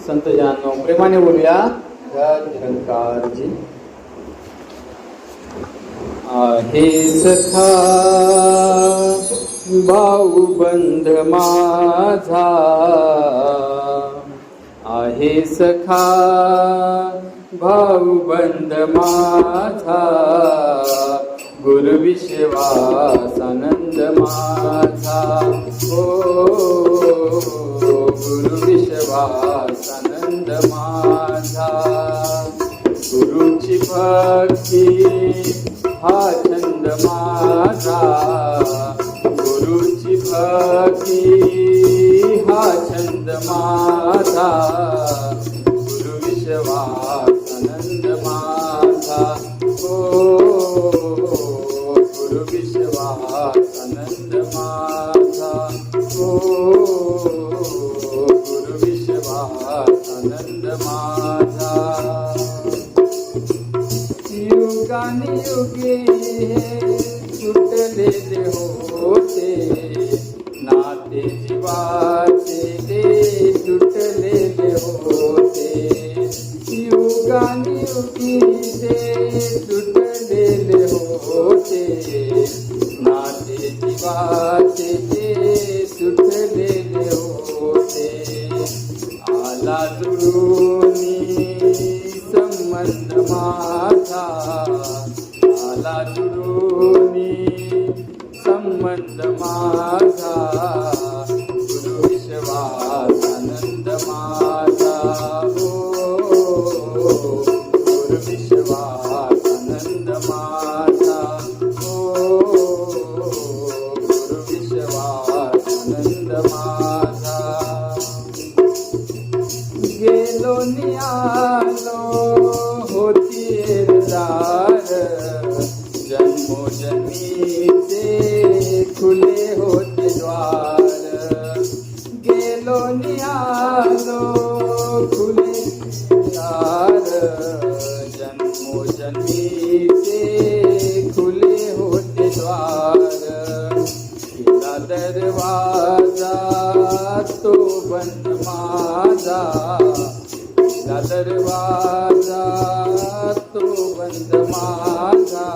संतजनांनो प्रेमाने बोलूया. निरंकारजी आहे सखा भाऊबंध माझा, आहे सखा भाऊबंध माझा, गुरु विश्वास आनंद माझा. ओ गुरु विश्वास आनंद माझा, गुरुची भक्ती हा छंद माझा, गुरुची भक्ती हा छंद माझा, गुरु विश्वास आनंद माझा. ओ गुरु विश्वास आनंद माझा, ओ गुरु विश्वास आनंद माझा. युगाने युगे सुटलेले होते नाते जीवाचे, ते सुटलेले होते. युगाने युगी ते सुटलेले होते नाते जीवाचे, ते सुटलेले होते. आला जुळूनी संबंध माझा, आला जुळूनी संबंध माझा, गुरु विश्वास आनंद माझा. ओ गुरु विश्वास आनंद माझा, ओ गुरु विश्वास आनंद माझा. गेलो नियालो होती दार, जन्मोजन्मीचे खुले होते द्वार. गेलो नियालो खुले द्वार, जन्मोजन्मीचे खुले होते द्वार. केला दरवाजा तो बंद माझा, केला दरवाजा तो बंद माझा,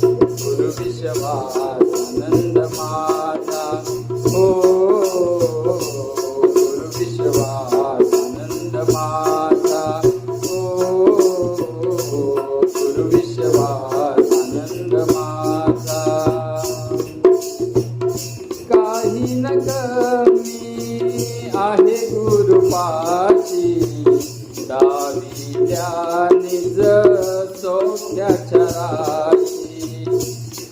गुरु विश्वास आनंद माझा. ओ गुरु विश्वास आनंद माझा, ओ गुरु विश्वास आनंद माझा. काही न कमी आहे गुरुपाशी, दाविल्या निज सौख्याच्या राशी.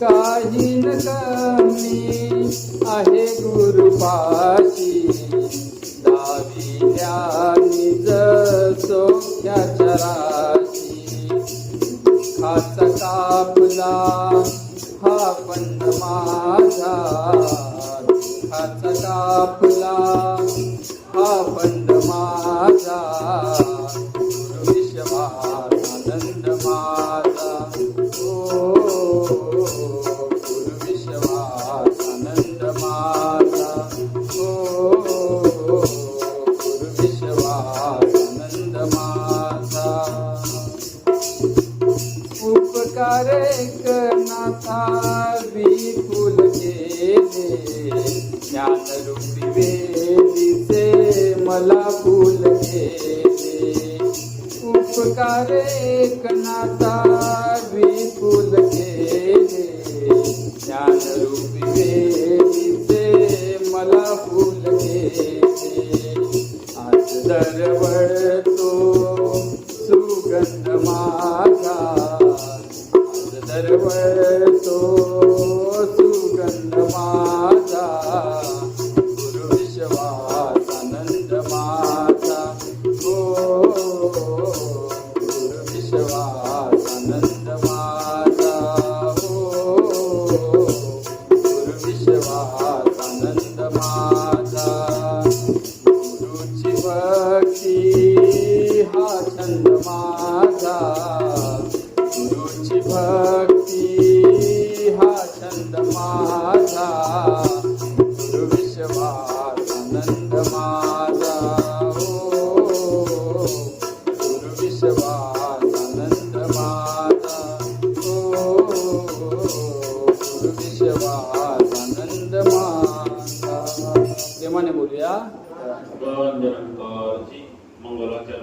काही न कमी आहे गुरुपाशी, दाविल्या निज सौख्याच्या राशी. दुःखाचा कापला हा पंड माझा, दुःखाचा कापला हा पंड माझा, गुरु विश्वास आनंद माझा. ओ गुरु विश्वास आनंद माझा, ओ गुरु विश्वास आनंद माझा. उपकार एकनाथा विपुल केले, ज्ञानरूपी वेदीचे मला फूल केले. उपकार एकनाथा विपुल केले, ज्ञानरूपी वेदीचे मला फूल केले. आज दरवळतो सुगंध माझा, आज दरवळतो सुगंध माझा, गुरु विश्वास आनंद माझा. ओ गुरु विश्वास आनंद माझा, ओ गुरु विश्वास आनंद माझा. गुरुची भक्ती हा छंद माझा, गुरुची भक्ती हा छंद माझा, गुरु विश्वास आनंद माझा. ओ विश्वास आनंद मानला. प्रेमाने बोलूया. मंगलाचरण